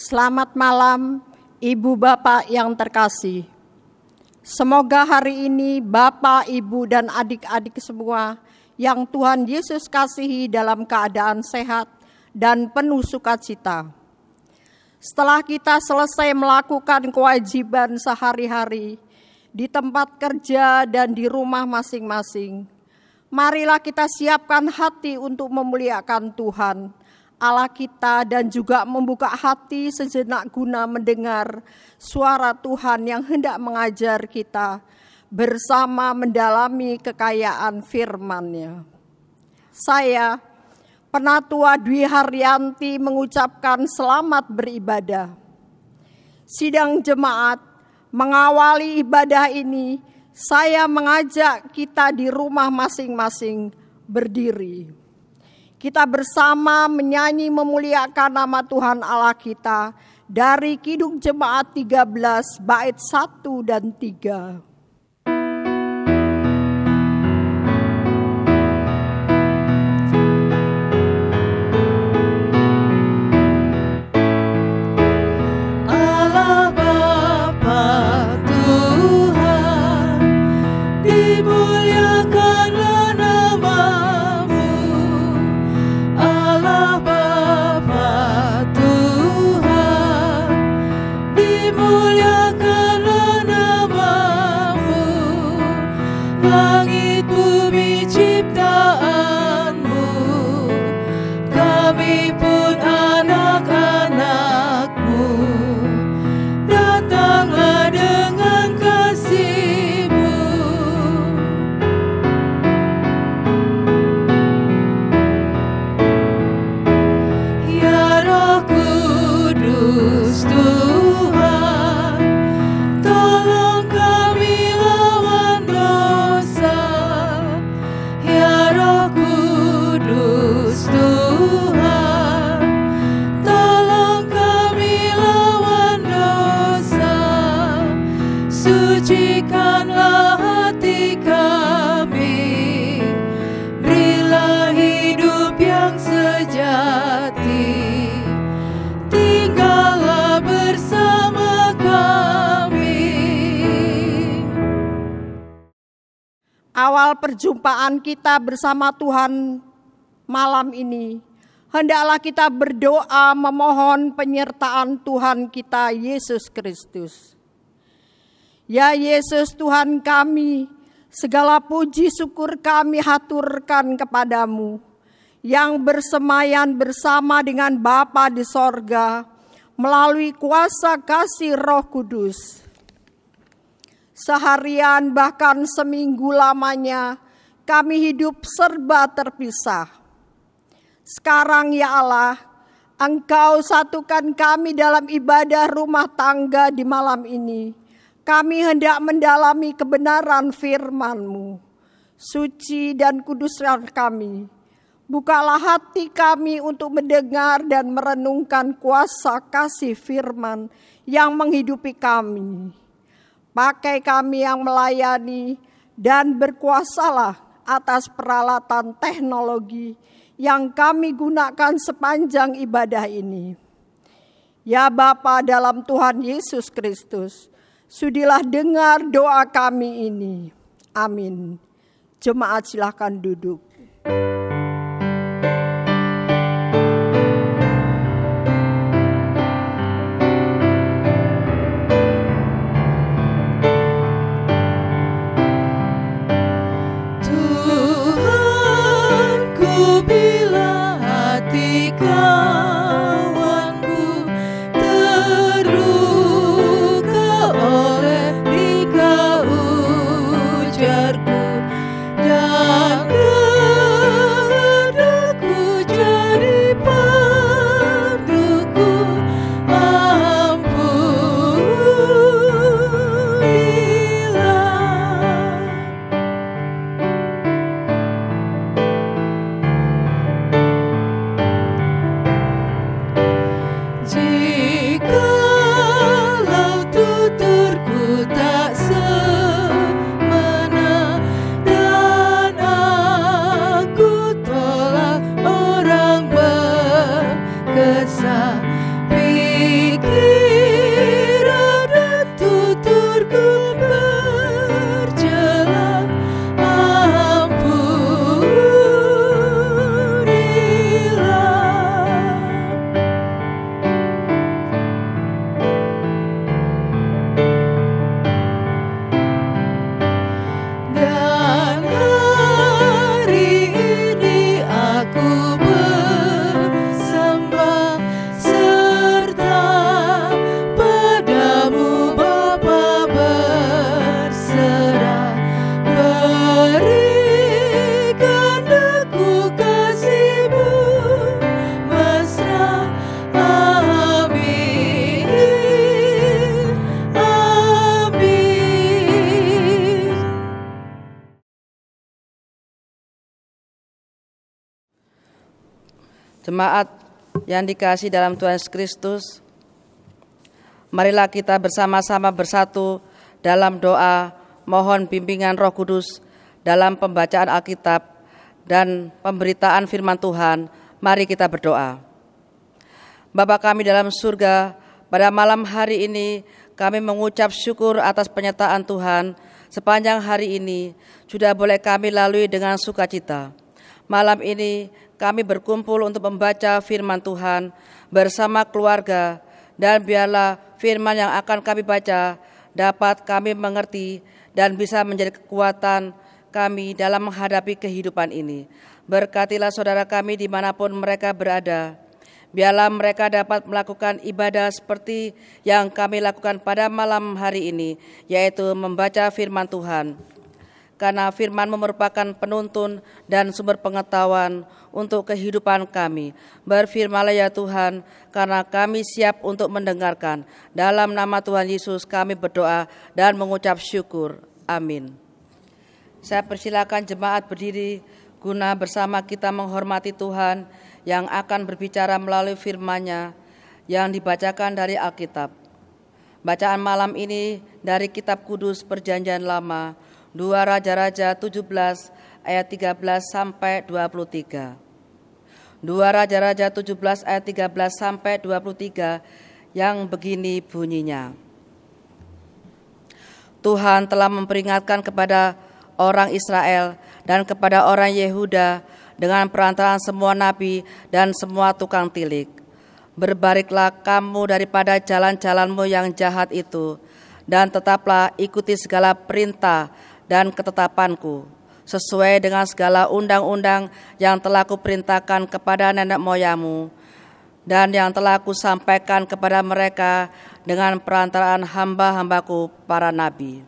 Selamat malam, Ibu Bapak yang terkasih. Semoga hari ini Bapak, Ibu, dan adik-adik semua yang Tuhan Yesus kasihi dalam keadaan sehat dan penuh sukacita. Setelah kita selesai melakukan kewajiban sehari-hari di tempat kerja dan di rumah masing-masing, marilah kita siapkan hati untuk memuliakan Tuhan Allah kita dan juga membuka hati sejenak guna mendengar suara Tuhan yang hendak mengajar kita bersama mendalami kekayaan firman-Nya. Saya, Penatua Dwi Haryanti, mengucapkan selamat beribadah. Sidang jemaat mengawali ibadah ini, saya mengajak kita di rumah masing-masing berdiri. Kita bersama menyanyi memuliakan nama Tuhan Allah kita dari Kidung Jemaat 13 bait 1 dan 3. Awal perjumpaan kita bersama Tuhan malam ini, hendaklah kita berdoa memohon penyertaan Tuhan kita Yesus Kristus. Ya Yesus Tuhan kami, segala puji syukur kami haturkan kepadamu, yang bersemayan bersama dengan Bapa di sorga, melalui kuasa kasih Roh Kudus. Seharian bahkan seminggu lamanya kami hidup serba terpisah. Sekarang ya Allah, Engkau satukan kami dalam ibadah rumah tangga di malam ini. Kami hendak mendalami kebenaran firman-Mu. Suci dan kuduslah kami. Bukalah hati kami untuk mendengar dan merenungkan kuasa kasih firman yang menghidupi kami. Pakai kami yang melayani dan berkuasalah atas peralatan teknologi yang kami gunakan sepanjang ibadah ini. Ya Bapa dalam Tuhan Yesus Kristus, sudilah dengar doa kami ini. Amin. Jemaat silakan duduk. Jemaat yang dikasihi dalam Tuhan Yesus Kristus, marilah kita bersama-sama bersatu dalam doa mohon bimbingan Roh Kudus dalam pembacaan Alkitab dan pemberitaan firman Tuhan. Mari kita berdoa. Bapa kami dalam surga, pada malam hari ini kami mengucap syukur atas penyertaan Tuhan. Sepanjang hari ini sudah boleh kami lalui dengan sukacita. Malam ini kami berkumpul untuk membaca firman Tuhan bersama keluarga, dan biarlah firman yang akan kami baca dapat kami mengerti dan bisa menjadi kekuatan kami dalam menghadapi kehidupan ini. Berkatilah saudara kami dimanapun mereka berada. Biarlah mereka dapat melakukan ibadah seperti yang kami lakukan pada malam hari ini, yaitu membaca firman Tuhan. Karena firman merupakan penuntun dan sumber pengetahuan untuk kehidupan kami. Berfirmanlah ya Tuhan, karena kami siap untuk mendengarkan. Dalam nama Tuhan Yesus kami berdoa dan mengucap syukur. Amin. Saya persilakan jemaat berdiri guna bersama kita menghormati Tuhan yang akan berbicara melalui firman-Nya yang dibacakan dari Alkitab. Bacaan malam ini dari Kitab Kudus Perjanjian Lama, 2 Raja-Raja 17 ayat 13 sampai 23. 2 Raja-Raja 17 ayat 13 sampai 23 yang begini bunyinya. Tuhan telah memperingatkan kepada orang Israel dan kepada orang Yehuda dengan perantaraan semua nabi dan semua tukang tilik. Berbaliklah kamu daripada jalan-jalanmu yang jahat itu, dan tetaplah ikuti segala perintah dan ketetapanku, sesuai dengan segala undang-undang yang telah kuperintahkan kepada nenek moyangmu, dan yang telah kusampaikan kepada mereka dengan perantaraan hamba-hambaku para nabi.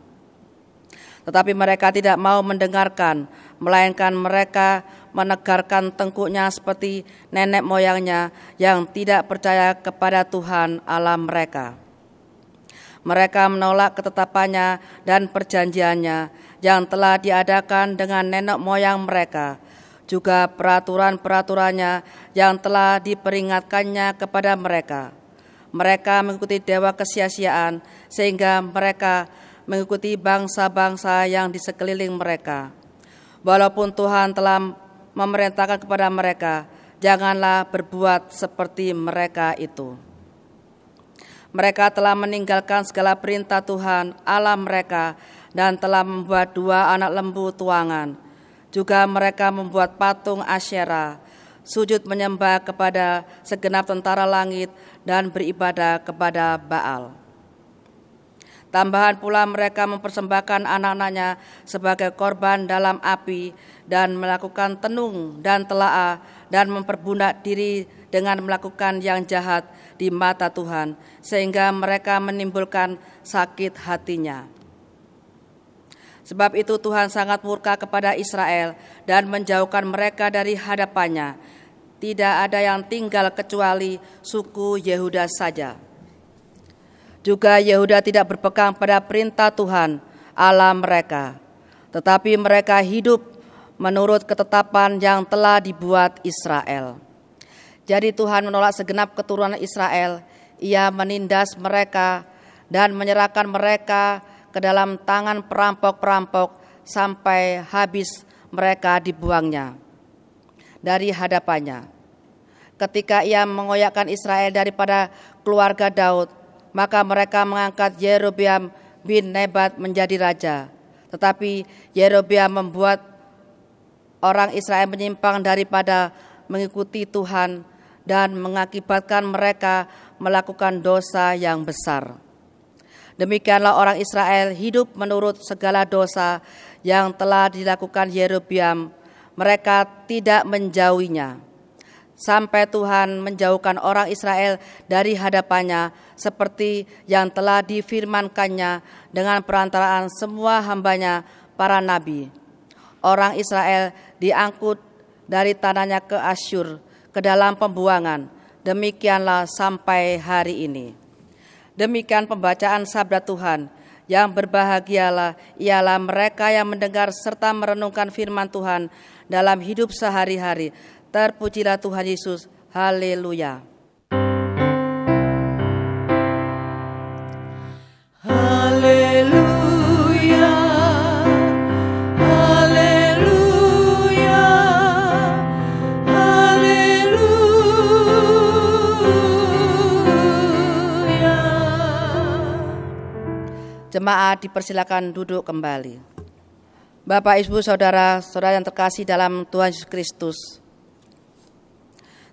Tetapi mereka tidak mau mendengarkan, melainkan mereka menegarkan tengkuknya seperti nenek moyangnya yang tidak percaya kepada Tuhan Allah mereka. Mereka menolak ketetapannya dan perjanjiannya yang telah diadakan dengan nenek moyang mereka, juga peraturan-peraturannya yang telah diperingatkannya kepada mereka. Mereka mengikuti dewa kesia-siaan sehingga mereka mengikuti bangsa-bangsa yang di sekeliling mereka. Walaupun Tuhan telah memerintahkan kepada mereka, janganlah berbuat seperti mereka itu. Mereka telah meninggalkan segala perintah Tuhan Allah mereka dan telah membuat 2 anak lembu tuangan. Juga mereka membuat patung Asyera, sujud menyembah kepada segenap tentara langit dan beribadah kepada Baal. Tambahan pula mereka mempersembahkan anak-anaknya sebagai korban dalam api dan melakukan tenung dan telaah dan memperbudak diri dengan melakukan yang jahat di mata Tuhan, sehingga mereka menimbulkan sakit hatinya. Sebab itu Tuhan sangat murka kepada Israel dan menjauhkan mereka dari hadapannya. Tidak ada yang tinggal kecuali suku Yehuda saja. Juga Yehuda tidak berpegang pada perintah Tuhan Allah mereka, tetapi mereka hidup menurut ketetapan yang telah dibuat Israel. Jadi Tuhan menolak segenap keturunan Israel. Ia menindas mereka dan menyerahkan mereka ke dalam tangan perampok-perampok sampai habis mereka dibuangnya dari hadapannya. Ketika ia mengoyakkan Israel daripada keluarga Daud, maka mereka mengangkat Yerobeam bin Nebat menjadi raja. Tetapi Yerobeam membuat orang Israel menyimpang daripada mengikuti Tuhan dan mengakibatkan mereka melakukan dosa yang besar. Demikianlah orang Israel hidup menurut segala dosa yang telah dilakukan Yerobeam. Mereka tidak menjauhinya, sampai Tuhan menjauhkan orang Israel dari hadapannya seperti yang telah difirmankannya dengan perantaraan semua hambanya para nabi. Orang Israel diangkut dari tanahnya ke Asyur, ke dalam pembuangan. Demikianlah sampai hari ini. Demikian pembacaan sabda Tuhan. Yang berbahagialah ialah mereka yang mendengar serta merenungkan firman Tuhan dalam hidup sehari-hari. Terpujilah Tuhan Yesus. Haleluya. Haleluya, haleluya, haleluya. Jemaat dipersilakan duduk kembali. Bapak, Ibu, saudara-saudara yang terkasih dalam Tuhan Yesus Kristus.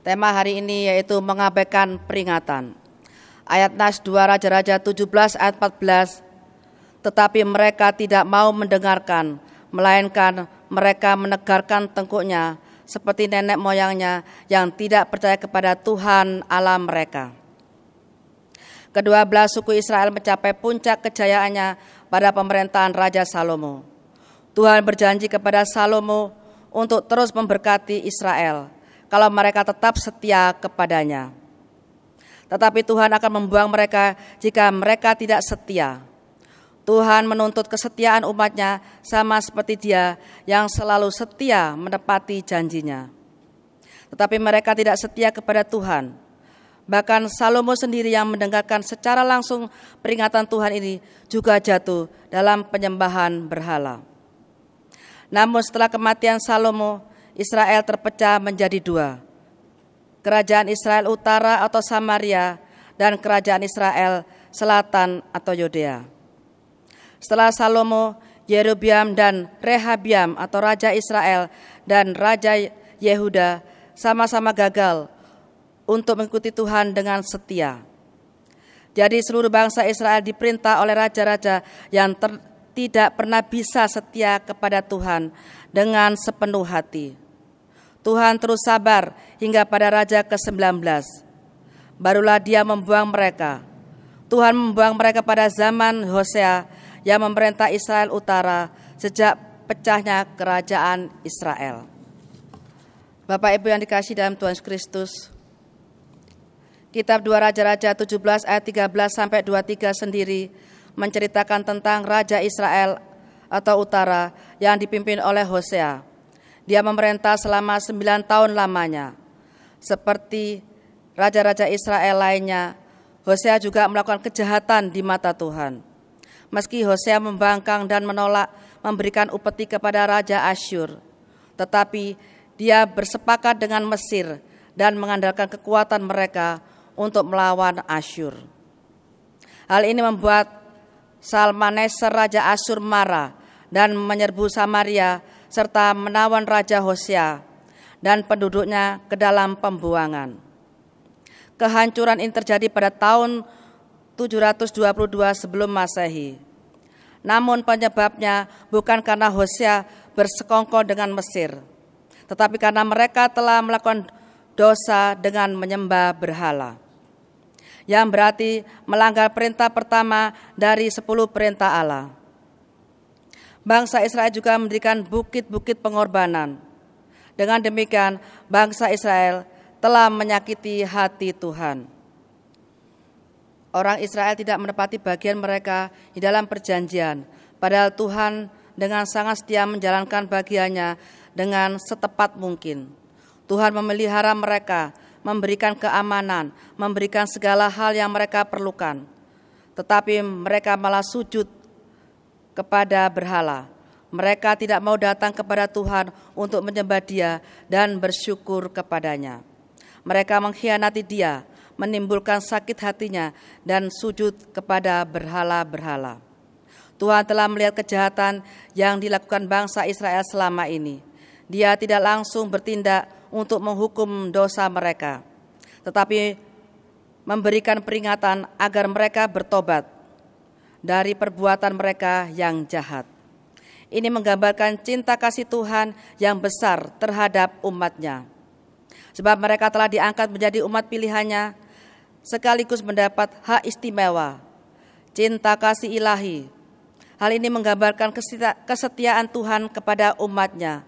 Tema hari ini yaitu mengabaikan peringatan. Ayat Nas 2 Raja-Raja 17 ayat 14. Tetapi mereka tidak mau mendengarkan, melainkan mereka menegarkan tengkuknya seperti nenek moyangnya yang tidak percaya kepada Tuhan Allah mereka. Kedua belah suku Israel mencapai puncak kejayaannya pada pemerintahan Raja Salomo. Tuhan berjanji kepada Salomo untuk terus memberkati Israel kalau mereka tetap setia kepadanya. Tetapi Tuhan akan membuang mereka jika mereka tidak setia. Tuhan menuntut kesetiaan umatnya sama seperti Dia yang selalu setia menepati janjinya. Tetapi mereka tidak setia kepada Tuhan. Bahkan Salomo sendiri yang mendengarkan secara langsung peringatan Tuhan ini juga jatuh dalam penyembahan berhala. Namun setelah kematian Salomo, Israel terpecah menjadi dua. Kerajaan Israel Utara atau Samaria dan kerajaan Israel Selatan atau Yudea. Setelah Salomo, Yerobeam dan Rehabiam atau Raja Israel dan Raja Yehuda sama-sama gagal untuk mengikuti Tuhan dengan setia. Jadi seluruh bangsa Israel diperintah oleh raja-raja yang tidak pernah bisa setia kepada Tuhan dengan sepenuh hati. Tuhan terus sabar hingga pada raja ke-19. Barulah Dia membuang mereka. Tuhan membuang mereka pada zaman Hosea yang memerintah Israel Utara sejak pecahnya kerajaan Israel. Bapak Ibu yang dikasihi dalam Tuhan Yesus Kristus, Kitab 2 Raja-Raja 17 ayat 13 sampai 23 sendiri menceritakan tentang Raja Israel atau Utara yang dipimpin oleh Hosea. Dia memerintah selama 9 tahun lamanya. Seperti raja-raja Israel lainnya, Hosea juga melakukan kejahatan di mata Tuhan. Meski Hosea membangkang dan menolak memberikan upeti kepada Raja Asyur, tetapi dia bersepakat dengan Mesir dan mengandalkan kekuatan mereka untuk melawan Asyur. Hal ini membuat Salmaneser Raja Asyur marah dan menyerbu Samaria serta menawan Raja Hosea dan penduduknya ke dalam pembuangan. Kehancuran ini terjadi pada tahun 722 sebelum Masehi. Namun penyebabnya bukan karena Hosea bersekongkol dengan Mesir, tetapi karena mereka telah melakukan dosa dengan menyembah berhala, yang berarti melanggar perintah pertama dari 10 perintah Allah. Bangsa Israel juga mendirikan bukit-bukit pengorbanan. Dengan demikian, bangsa Israel telah menyakiti hati Tuhan. Orang Israel tidak menepati bagian mereka di dalam perjanjian, padahal Tuhan dengan sangat setia menjalankan bagiannya dengan setepat mungkin. Tuhan memelihara mereka, memberikan keamanan, memberikan segala hal yang mereka perlukan. Tetapi mereka malah sujud kepada berhala. Mereka tidak mau datang kepada Tuhan untuk menyembah Dia dan bersyukur kepadanya. Mereka mengkhianati Dia, menimbulkan sakit hatinya dan sujud kepada berhala-berhala. Tuhan telah melihat kejahatan yang dilakukan bangsa Israel selama ini. Dia tidak langsung bertindak untuk menghukum dosa mereka, tetapi memberikan peringatan agar mereka bertobat dari perbuatan mereka yang jahat. Ini menggambarkan cinta kasih Tuhan yang besar terhadap umat-Nya. Sebab mereka telah diangkat menjadi umat pilihannya, sekaligus mendapat hak istimewa, cinta kasih ilahi. Hal ini menggambarkan kesetiaan Tuhan kepada umat-Nya,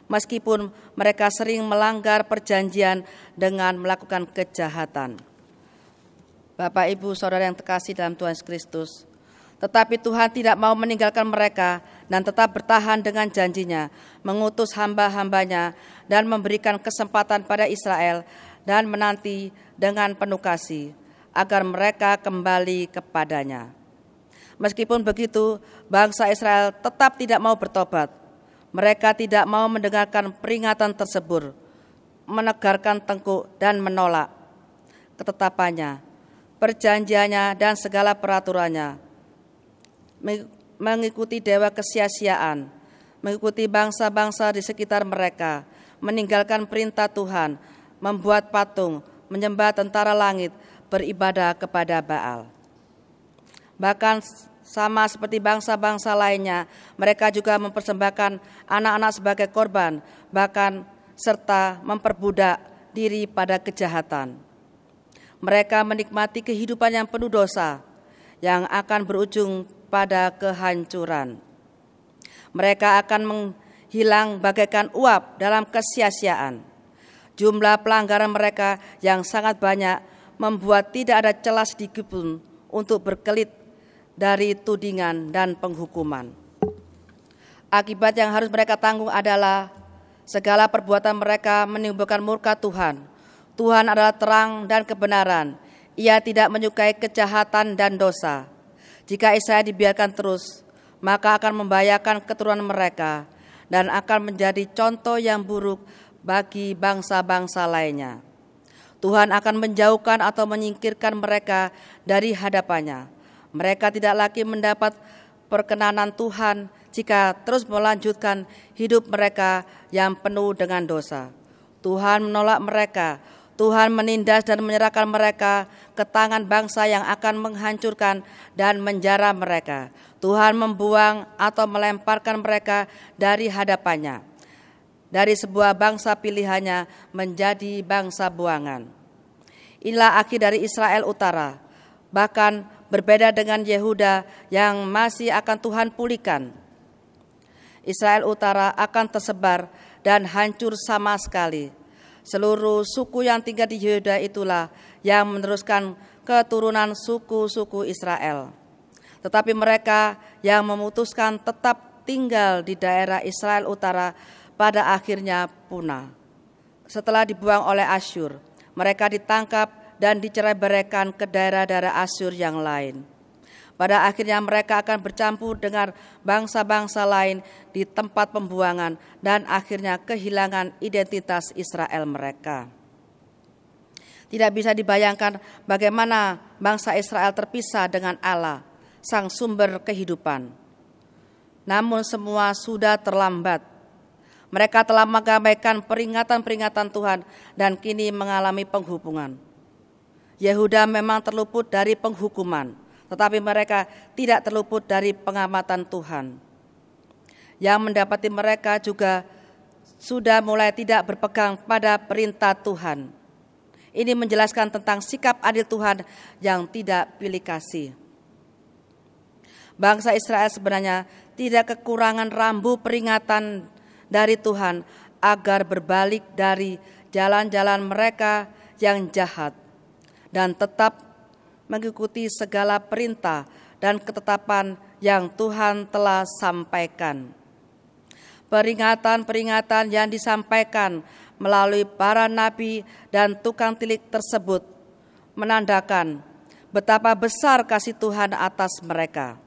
meskipun mereka sering melanggar perjanjian dengan melakukan kejahatan. Bapak, Ibu, Saudara yang terkasih dalam Tuhan Yesus Kristus, tetapi Tuhan tidak mau meninggalkan mereka dan tetap bertahan dengan janjinya, mengutus hamba-hambanya dan memberikan kesempatan pada Israel dan menanti dengan penuh kasih agar mereka kembali kepadanya. Meskipun begitu, bangsa Israel tetap tidak mau bertobat. Mereka tidak mau mendengarkan peringatan tersebut, menegarkan tengkuk dan menolak ketetapannya, perjanjiannya dan segala peraturannya, mengikuti dewa kesia-siaan, mengikuti bangsa-bangsa di sekitar mereka, meninggalkan perintah Tuhan, membuat patung, menyembah tentara langit, beribadah kepada Baal. Bahkan sama seperti bangsa-bangsa lainnya, mereka juga mempersembahkan anak-anak sebagai korban, bahkan serta memperbudak diri pada kejahatan. Mereka menikmati kehidupan yang penuh dosa, yang akan berujung pada kehancuran. Mereka akan menghilang bagaikan uap dalam kesia-siaan. Jumlah pelanggaran mereka yang sangat banyak membuat tidak ada celah sedikit pun untuk berkelit dari tudingan dan penghukuman. Akibat yang harus mereka tanggung adalah segala perbuatan mereka menimbulkan murka Tuhan. Tuhan adalah terang dan kebenaran. Ia tidak menyukai kejahatan dan dosa. Jika Israel dibiarkan terus, maka akan membahayakan keturunan mereka dan akan menjadi contoh yang buruk bagi bangsa-bangsa lainnya. Tuhan akan menjauhkan atau menyingkirkan mereka dari hadapannya. Mereka tidak lagi mendapat perkenanan Tuhan jika terus melanjutkan hidup mereka yang penuh dengan dosa. Tuhan menolak mereka. Tuhan menindas dan menyerahkan mereka ke tangan bangsa yang akan menghancurkan dan menjara mereka. Tuhan membuang atau melemparkan mereka dari hadapannya, dari sebuah bangsa pilihannya menjadi bangsa buangan. Inilah akhir dari Israel Utara, bahkan berbeda dengan Yehuda yang masih akan Tuhan pulihkan. Israel Utara akan tersebar dan hancur sama sekali. Seluruh suku yang tinggal di Yehuda itulah yang meneruskan keturunan suku-suku Israel. Tetapi mereka yang memutuskan tetap tinggal di daerah Israel Utara pada akhirnya punah. Setelah dibuang oleh Asyur, mereka ditangkap dan dicerai-beraikan ke daerah-daerah Asyur yang lain. Pada akhirnya mereka akan bercampur dengan bangsa-bangsa lain di tempat pembuangan dan akhirnya kehilangan identitas Israel mereka. Tidak bisa dibayangkan bagaimana bangsa Israel terpisah dengan Allah, sang sumber kehidupan. Namun semua sudah terlambat. Mereka telah mengabaikan peringatan-peringatan Tuhan dan kini mengalami penghukuman. Yehuda memang terluput dari penghukuman, tetapi mereka tidak terluput dari pengamatan Tuhan. Yang mendapati mereka juga sudah mulai tidak berpegang pada perintah Tuhan. Ini menjelaskan tentang sikap adil Tuhan yang tidak pilih kasih. Bangsa Israel sebenarnya tidak kekurangan rambu peringatan dari Tuhan agar berbalik dari jalan-jalan mereka yang jahat dan tetap mengikuti segala perintah dan ketetapan yang Tuhan telah sampaikan. Peringatan-peringatan yang disampaikan melalui para nabi dan tukang tilik tersebut menandakan betapa besar kasih Tuhan atas mereka.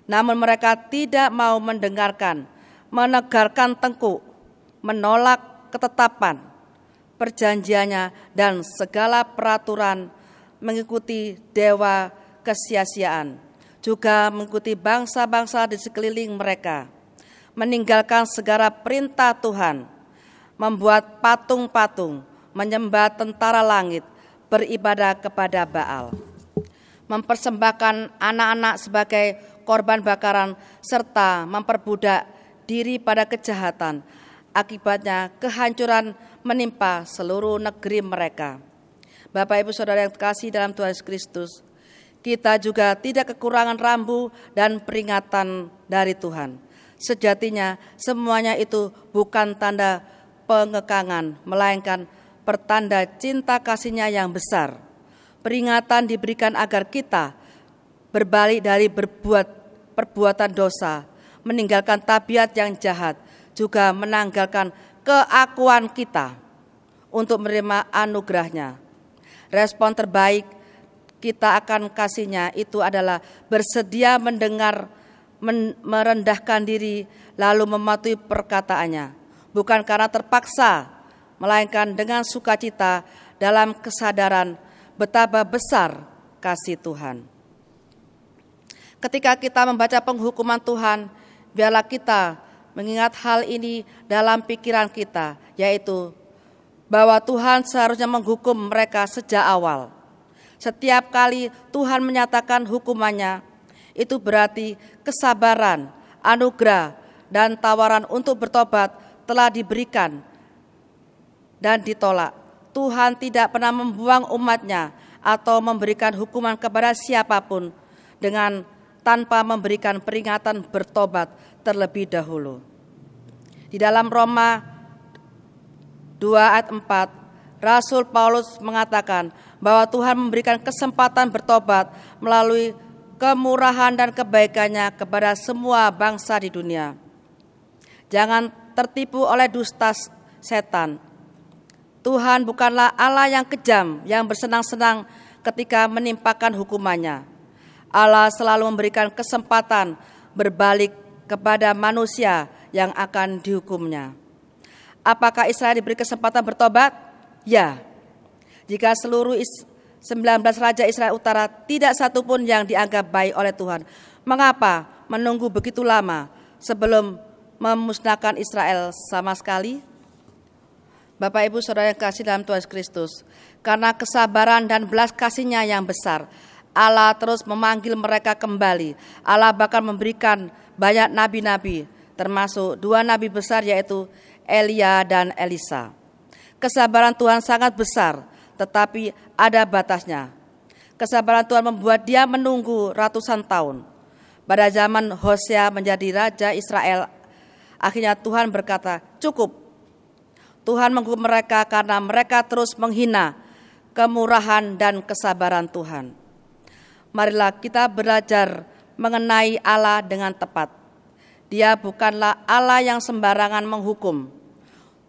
Namun mereka tidak mau mendengarkan, menegarkan tengkuk, menolak ketetapan, perjanjiannya dan segala peraturan, mengikuti dewa kesia-siaan, juga mengikuti bangsa-bangsa di sekeliling mereka, meninggalkan segala perintah Tuhan, membuat patung-patung, menyembah tentara langit, beribadah kepada Baal, mempersembahkan anak-anak sebagai korban bakaran, serta memperbudak diri pada kejahatan. Akibatnya kehancuran menimpa seluruh negeri mereka. Bapak Ibu Saudara yang terkasih dalam Tuhan Yesus Kristus, kita juga tidak kekurangan rambu dan peringatan dari Tuhan. Sejatinya semuanya itu bukan tanda pengekangan, melainkan pertanda cinta kasih-Nya yang besar. Peringatan diberikan agar kita berbalik dari perbuatan dosa, meninggalkan tabiat yang jahat, juga menanggalkan keakuan kita untuk menerima anugerahnya. Respon terbaik kita akan kasihnya itu adalah bersedia mendengar, merendahkan diri, lalu mematuhi perkataannya. Bukan karena terpaksa, melainkan dengan sukacita dalam kesadaran betapa besar kasih Tuhan. Ketika kita membaca penghukuman Tuhan, biarlah kita mengingat hal ini dalam pikiran kita, yaitu bahwa Tuhan seharusnya menghukum mereka sejak awal. Setiap kali Tuhan menyatakan hukumannya, itu berarti kesabaran, anugerah, dan tawaran untuk bertobat telah diberikan dan ditolak. Tuhan tidak pernah membuang umat-Nya atau memberikan hukuman kepada siapapun dengan tanpa memberikan peringatan bertobat terlebih dahulu. Di dalam Roma 2 ayat 4, Rasul Paulus mengatakan bahwa Tuhan memberikan kesempatan bertobat melalui kemurahan dan kebaikannya kepada semua bangsa di dunia. Jangan tertipu oleh dusta setan. Tuhan bukanlah Allah yang kejam, yang bersenang-senang ketika menimpakan hukumannya. Allah selalu memberikan kesempatan berbalik kepada manusia yang akan dihukumnya. Apakah Israel diberi kesempatan bertobat? Ya. Jika seluruh 19 raja Israel Utara tidak satupun yang dianggap baik oleh Tuhan, mengapa menunggu begitu lama sebelum memusnahkan Israel sama sekali? Bapak Ibu Saudara yang kasih dalam Tuhan Yesus Kristus, karena kesabaran dan belas kasih-Nya yang besar, Allah terus memanggil mereka kembali. Allah bahkan memberikan banyak nabi-nabi, termasuk 2 nabi besar yaitu Elia dan Elisa. Kesabaran Tuhan sangat besar, tetapi ada batasnya. Kesabaran Tuhan membuat Dia menunggu ratusan tahun. Pada zaman Hosea menjadi raja Israel, akhirnya Tuhan berkata, cukup. Tuhan menghukum mereka karena mereka terus menghina kemurahan dan kesabaran Tuhan. Marilah kita belajar mengenai Allah dengan tepat. Dia bukanlah Allah yang sembarangan menghukum.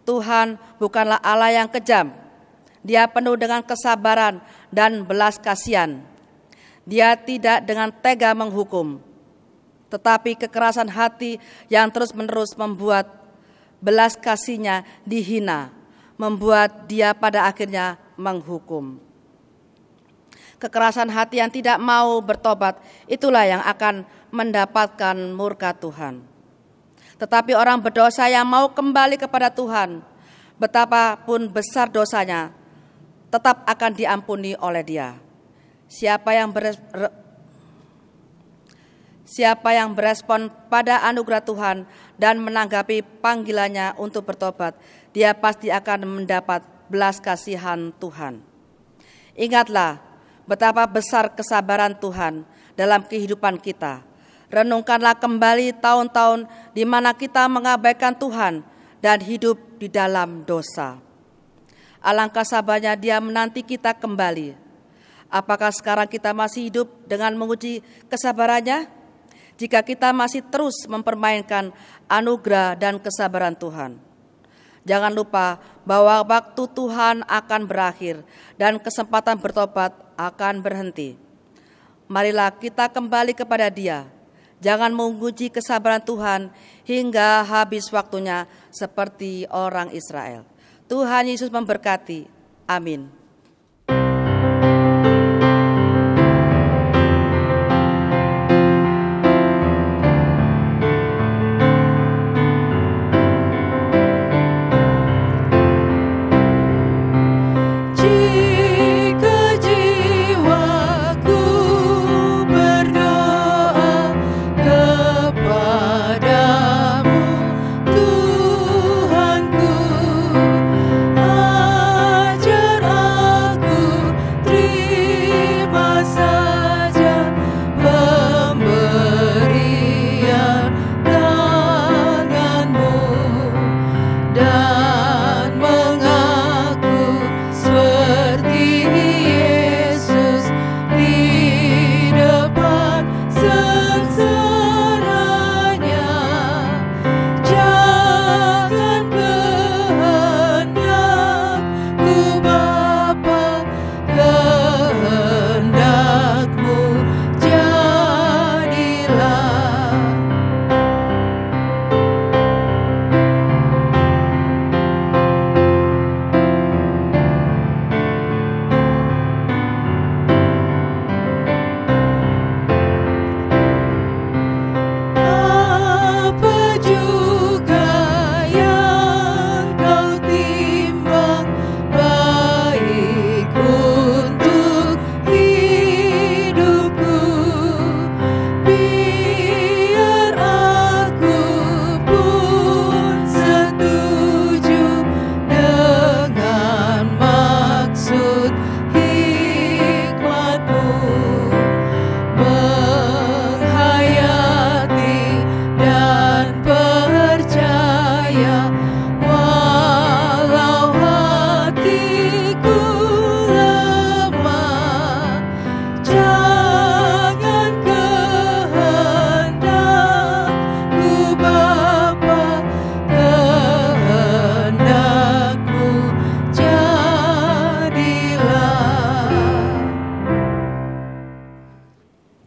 Tuhan bukanlah Allah yang kejam. Dia penuh dengan kesabaran dan belas kasihan. Dia tidak dengan tega menghukum, tetapi kekerasan hati yang terus-menerus membuat belas kasih-Nya dihina, membuat Dia pada akhirnya menghukum. Kekerasan hati yang tidak mau bertobat, itulah yang akan mendapatkan murka Tuhan. Tetapi orang berdosa yang mau kembali kepada Tuhan, betapapun besar dosanya, tetap akan diampuni oleh Dia. Siapa yang berespon pada anugerah Tuhan dan menanggapi panggilannya untuk bertobat, dia pasti akan mendapat belas kasihan Tuhan. Ingatlah betapa besar kesabaran Tuhan dalam kehidupan kita. Renungkanlah kembali tahun-tahun di mana kita mengabaikan Tuhan dan hidup di dalam dosa. Alangkah sabarnya Dia menanti kita kembali. Apakah sekarang kita masih hidup dengan menguji kesabarannya? Jika kita masih terus mempermainkan anugerah dan kesabaran Tuhan. Jangan lupa bahwa waktu Tuhan akan berakhir dan kesempatan bertobat akan berhenti. Marilah kita kembali kepada Dia. Jangan menguji kesabaran Tuhan hingga habis waktunya seperti orang Israel. Tuhan Yesus memberkati. Amin. Tuhanku, ajar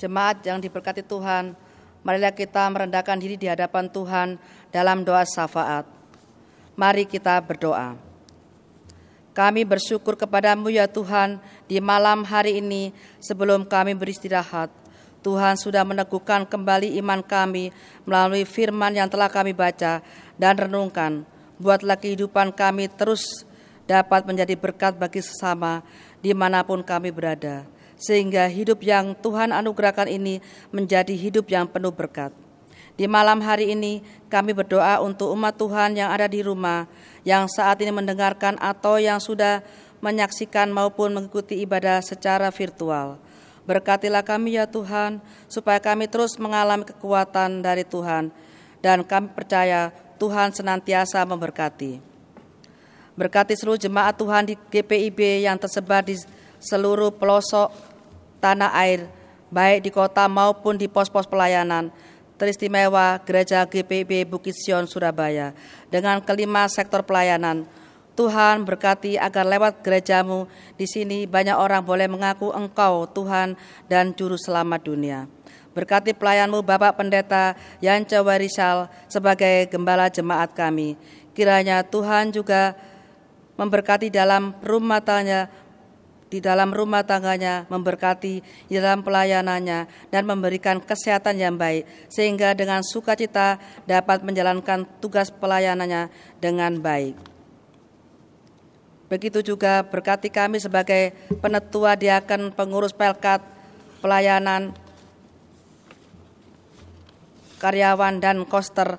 Jemaat yang diberkati Tuhan, marilah kita merendahkan diri di hadapan Tuhan dalam doa syafaat. Mari kita berdoa. Kami bersyukur kepadamu ya Tuhan, di malam hari ini sebelum kami beristirahat, Tuhan sudah meneguhkan kembali iman kami melalui firman yang telah kami baca dan renungkan. Buatlah kehidupan kami terus dapat menjadi berkat bagi sesama dimanapun kami berada, sehingga hidup yang Tuhan anugerahkan ini menjadi hidup yang penuh berkat. Di malam hari ini kami berdoa untuk umat Tuhan yang ada di rumah, yang saat ini mendengarkan atau yang sudah menyaksikan maupun mengikuti ibadah secara virtual. Berkatilah kami ya Tuhan, supaya kami terus mengalami kekuatan dari Tuhan, dan kami percaya Tuhan senantiasa memberkati. Berkati seluruh jemaat Tuhan di GPIB yang tersebar di seluruh pelosok tanah air, baik di kota maupun di pos-pos pelayanan, teristimewa Gereja GPIB Bukit Sion Surabaya, dengan kelima sektor pelayanan. Tuhan berkati agar lewat gerejamu di sini banyak orang boleh mengaku Engkau Tuhan dan Juru Selamat dunia. Berkati pelayanmu Bapak Pendeta Yance Warisal sebagai gembala jemaat kami. Kiranya Tuhan juga memberkati dalam rumah tangganya, memberkati di dalam pelayanannya, dan memberikan kesehatan yang baik, sehingga dengan sukacita dapat menjalankan tugas pelayanannya dengan baik. Begitu juga berkati kami sebagai penetua diaken, pengurus pelkat, pelayanan, karyawan dan koster,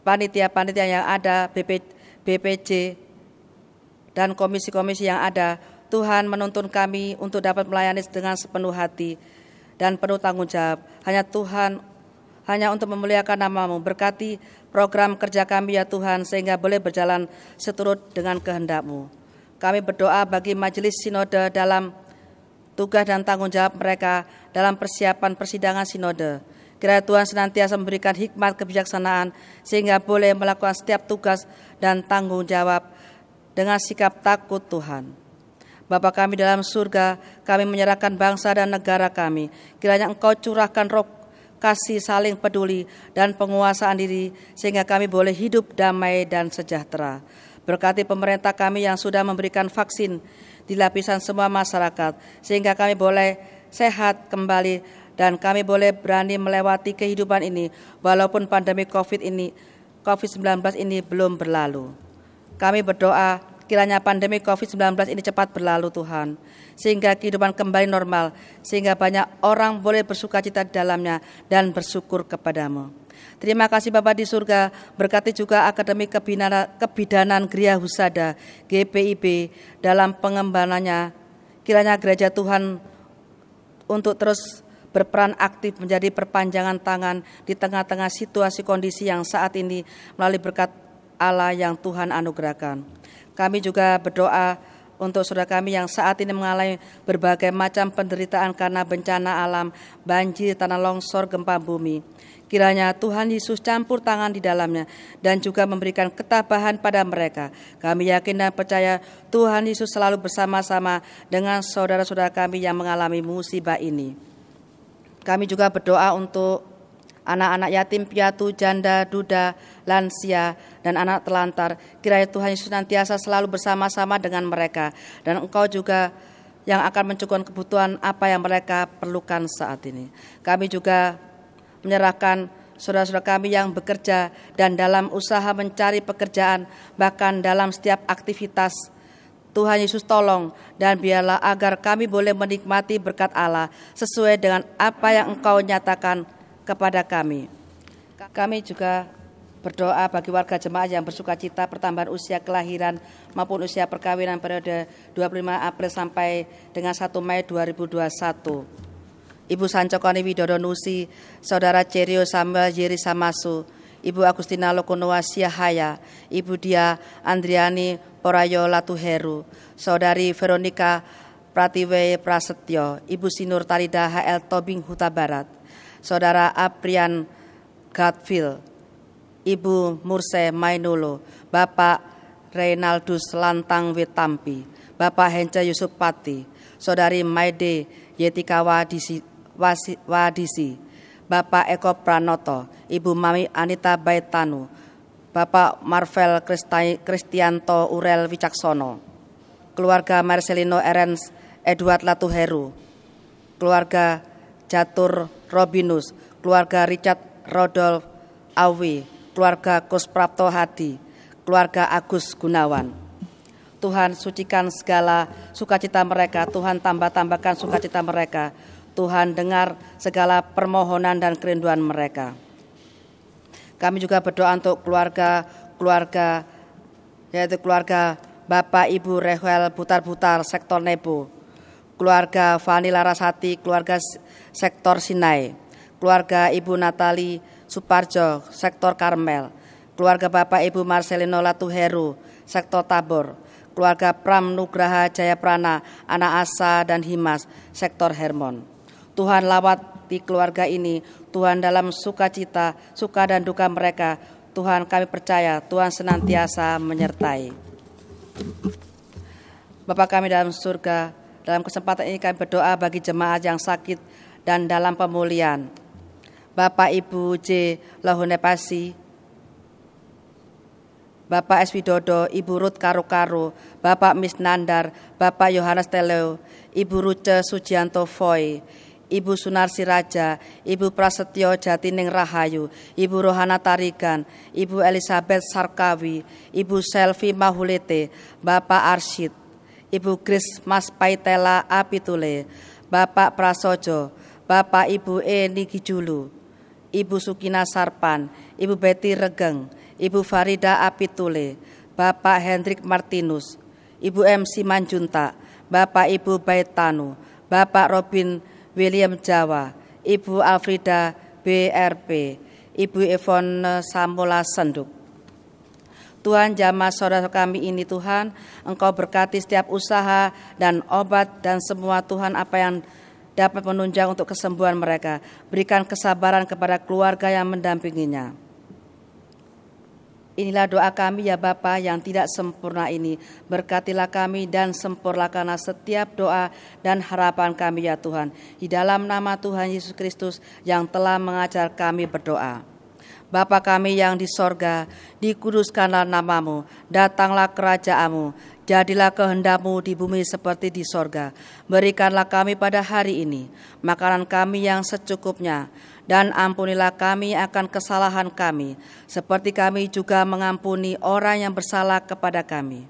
panitia-panitia yang ada, BPJ, dan komisi-komisi yang ada. Tuhan menuntun kami untuk dapat melayani dengan sepenuh hati dan penuh tanggung jawab. Hanya untuk memuliakan nama-Mu. Berkati program kerja kami ya Tuhan, sehingga boleh berjalan seturut dengan kehendak-Mu. Kami berdoa bagi majelis sinode dalam tugas dan tanggung jawab mereka dalam persiapan persidangan sinode. Kiranya Tuhan senantiasa memberikan hikmat kebijaksanaan, sehingga boleh melakukan setiap tugas dan tanggung jawab dengan sikap takut Tuhan. Bapa kami dalam surga, kami menyerahkan bangsa dan negara kami. Kiranya Engkau curahkan roh kasih, saling peduli, dan penguasaan diri, sehingga kami boleh hidup damai dan sejahtera. Berkati pemerintah kami yang sudah memberikan vaksin di lapisan semua masyarakat, sehingga kami boleh sehat kembali, dan kami boleh berani melewati kehidupan ini, walaupun pandemi COVID-19 ini belum berlalu. Kami berdoa kiranya pandemi COVID-19 ini cepat berlalu Tuhan, sehingga kehidupan kembali normal, sehingga banyak orang boleh bersukacita di dalamnya dan bersyukur kepadamu. Terima kasih Bapa di surga, berkati juga Akademi Kebidanan Gria Husada GPIB dalam pengembangannya. Kiranya gereja Tuhan untuk terus berperan aktif menjadi perpanjangan tangan di tengah-tengah situasi kondisi yang saat ini melalui berkat Allah yang Tuhan anugerahkan. Kami juga berdoa untuk saudara kami yang saat ini mengalami berbagai macam penderitaan karena bencana alam, banjir, tanah longsor, gempa bumi. Kiranya Tuhan Yesus campur tangan di dalamnya dan juga memberikan ketabahan pada mereka. Kami yakin dan percaya Tuhan Yesus selalu bersama-sama dengan saudara-saudara kami yang mengalami musibah ini. Kami juga berdoa untuk anak-anak yatim piatu, janda, duda, lansia, dan anak telantar. Kiranya Tuhan Yesus senantiasa selalu bersama-sama dengan mereka, dan Engkau juga yang akan mencukupkan kebutuhan apa yang mereka perlukan saat ini. Kami juga menyerahkan saudara-saudara kami yang bekerja dan dalam usaha mencari pekerjaan, bahkan dalam setiap aktivitas. Tuhan Yesus tolong dan biarlah agar kami boleh menikmati berkat Allah sesuai dengan apa yang Engkau nyatakan kepada kami. Kami juga berdoa bagi warga jemaat yang bersukacita pertambahan usia kelahiran maupun usia perkawinan periode 25 April sampai dengan 1 Mei 2021. Ibu Sancokoni Widodo Nusi, Saudara Cerio Samuel Yeri Samasu, Ibu Agustina Lokonoa Siahaya, Ibu Dia Andriani Porayo Latuheru, Saudari Veronica Pratiwe Prasetyo, Ibu Sinur Talida HL Tobing Huta Barat, Saudara Aprian Gatfield, Ibu Murse Mainulo, Bapak Reynaldus Lantang Wetampi, Bapak Hence Yusuf Pati, Saudari Maide Yetikawa Wadisi, Bapak Eko Pranoto, Ibu Mami Anita Baitanu, Bapak Marvel Kristianto Urel Wicaksono, keluarga Marcelino Erens Edward Latuheru, keluarga Jatur Robinus, keluarga Richard Rodolf Awi, keluarga Kusprapto Hadi, keluarga Agus Gunawan. Tuhan sucikan segala sukacita mereka, Tuhan tambahkan sukacita mereka, Tuhan dengar segala permohonan dan kerinduan mereka. Kami juga berdoa untuk keluarga yaitu keluarga Bapak Ibu Rehel Butar-Butar sektor Nebo, keluarga Fani Larasati keluarga sektor Sinai, keluarga Ibu Natali Suparjo sektor Karmel, keluarga Bapak Ibu Marcelino Latuheru sektor Tabor, keluarga Pram Nugraha Jayaprana Anak Asa dan Himas sektor Hermon. Tuhan lawat di keluarga ini, Tuhan dalam sukacita, suka dan duka mereka, Tuhan kami percaya Tuhan senantiasa menyertai. Bapa kami dalam surga, dalam kesempatan ini kami berdoa bagi jemaat yang sakit dan dalam pemulihan. Bapak Ibu J. Lahunepasi, Bapak S. Widodo, Ibu Ruth Karu-Karu, Bapak Mis Nandar, Bapak Yohanes Teleo, Ibu Ruce Sujianto Foy, Ibu Sunarsi Raja, Ibu Prasetyo Jatining Rahayu, Ibu Rohana Tarigan, Ibu Elizabeth Sarkawi, Ibu Selvi Mahulete, Bapak Arsyid, Ibu Gris Mas Paitela Apitule, Bapak Prasojo, Bapak Ibu E. Nigijulu, Ibu Sukina Sarpan, Ibu Betty Regeng, Ibu Farida Apitule, Bapak Hendrik Martinus, Ibu M. Simanjunta, Bapak Ibu Baitanu, Bapak Robin William Jawa, Ibu Alfrida BRP, Ibu Yvonne Samula Senduk. Tuhan jamah saudara kami ini Tuhan, Engkau berkati setiap usaha dan obat dan semua Tuhan apa yang dapat menunjang untuk kesembuhan mereka. Berikan kesabaran kepada keluarga yang mendampinginya. Inilah doa kami ya Bapa yang tidak sempurna ini. Berkatilah kami dan sempurnakanlah setiap doa dan harapan kami ya Tuhan. Di dalam nama Tuhan Yesus Kristus yang telah mengajar kami berdoa. Bapa kami yang di sorga, dikuduskanlah namamu, datanglah kerajaanmu, jadilah kehendak-Mu di bumi seperti di sorga. Berikanlah kami pada hari ini makanan kami yang secukupnya, dan ampunilah kami akan kesalahan kami, seperti kami juga mengampuni orang yang bersalah kepada kami.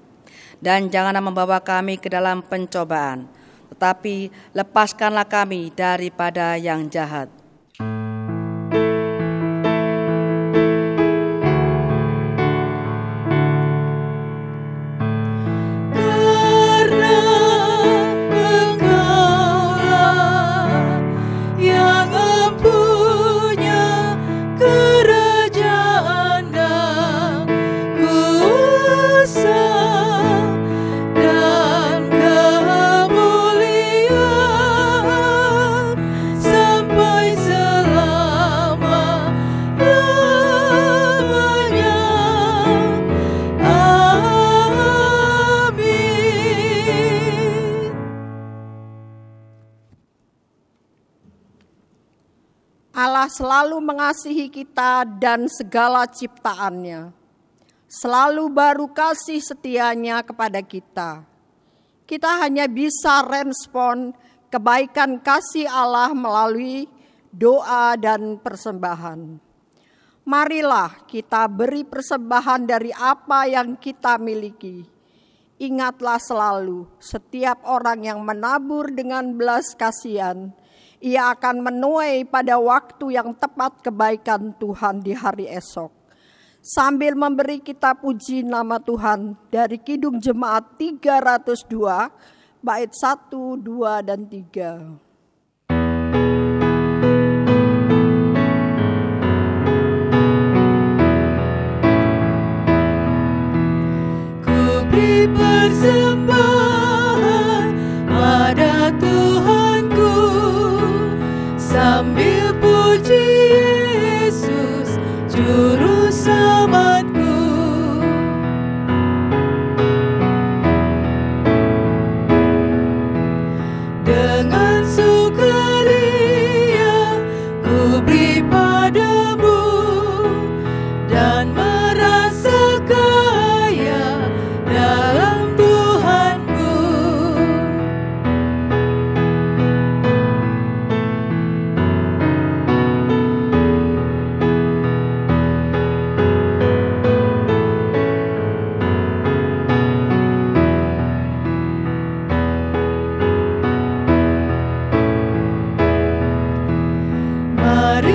Dan janganlah membawa kami ke dalam pencobaan, tetapi lepaskanlah kami daripada yang jahat. Allah selalu mengasihi kita dan segala ciptaannya. Selalu baru kasih setianya kepada kita. Kita hanya bisa respon kebaikan kasih Allah melalui doa dan persembahan. Marilah kita beri persembahan dari apa yang kita miliki. Ingatlah selalu, setiap orang yang menabur dengan belas kasihan, ia akan menuai pada waktu yang tepat kebaikan Tuhan di hari esok. Sambil memberi kita puji nama Tuhan dari Kidung Jemaat 302, bait 1, 2, dan 3. Ku beri persembahan pada Tuhanku, sambil puji Yesus Juru Selamatku. Dengan sukacita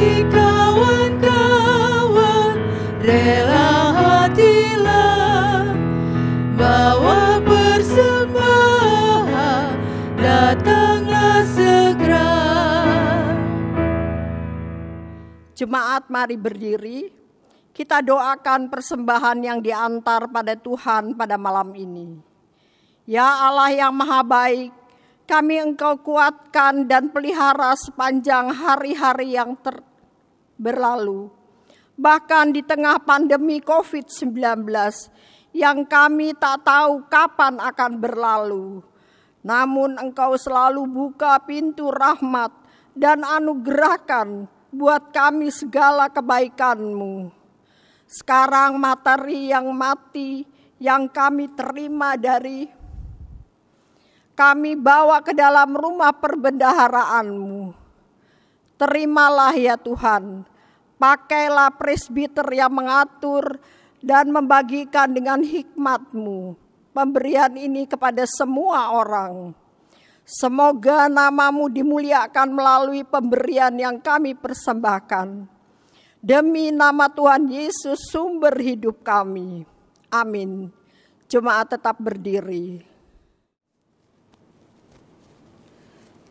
Mari kawan-kawan, rela hatilah, bawa persembahan, datanglah segera. Jemaat, mari berdiri. Kita doakan persembahan yang diantar pada Tuhan pada malam ini. Ya Allah yang maha baik, kami Engkau kuatkan dan pelihara sepanjang hari-hari yang berlalu. Bahkan di tengah pandemi COVID-19 yang kami tak tahu kapan akan berlalu. Namun Engkau selalu buka pintu rahmat dan anugerahkan buat kami segala kebaikan-Mu. Sekarang materi yang mati yang kami terima kami bawa ke dalam rumah perbendaharaan-Mu. Terimalah ya Tuhan, pakailah presbiter yang mengatur dan membagikan dengan hikmat-Mu pemberian ini kepada semua orang. Semoga nama-Mu dimuliakan melalui pemberian yang kami persembahkan. Demi nama Tuhan Yesus, sumber hidup kami. Amin. Jemaat tetap berdiri.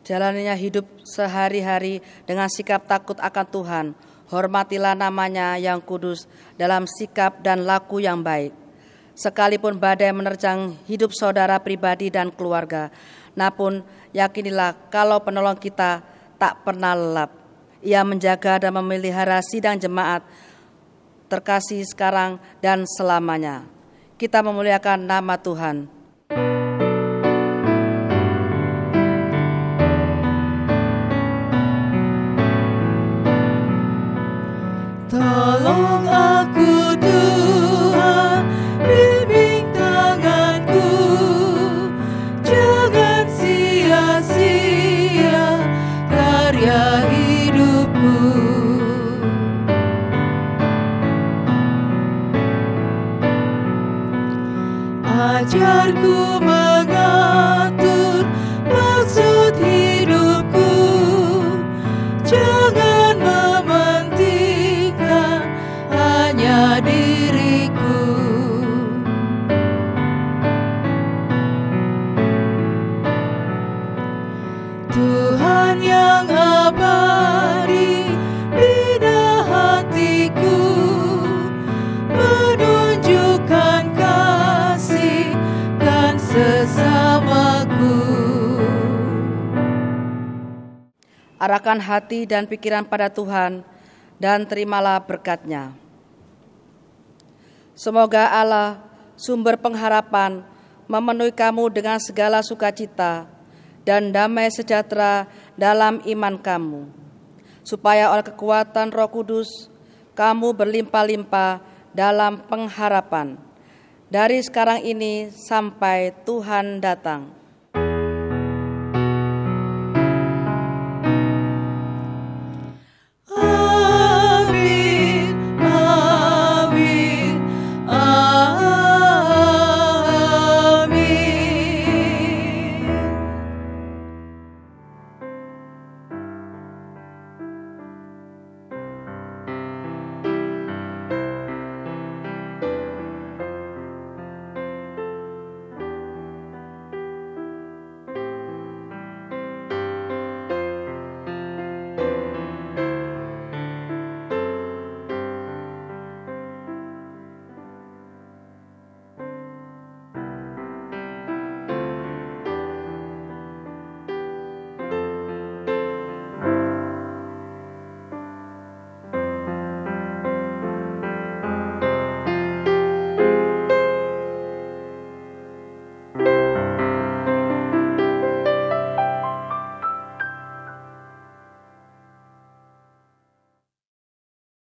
Jalaninya hidup sehari-hari dengan sikap takut akan Tuhan. Hormatilah namanya yang kudus dalam sikap dan laku yang baik. Sekalipun badai menerjang hidup saudara pribadi dan keluarga, namun yakinilah kalau penolong kita tak pernah lelap. Ia menjaga dan memelihara sidang jemaat terkasih sekarang dan selamanya. Kita memuliakan nama Tuhan. Tolong aku Tuhan, bimbing tanganku, jangan sia-sia karya hidupku. Ajarku mengatur maksud hidupku, jangan mementingkan hanya diriku. Tuhan yang abadi, bina hatiku, menunjukkan kasih dan sesamaku. Arahkan hati dan pikiran pada Tuhan dan terimalah berkat-Nya. Semoga Allah, sumber pengharapan, memenuhi kamu dengan segala sukacita dan damai sejahtera dalam iman kamu, supaya oleh kekuatan Roh Kudus kamu berlimpah-limpah dalam pengharapan dari sekarang ini sampai Tuhan datang.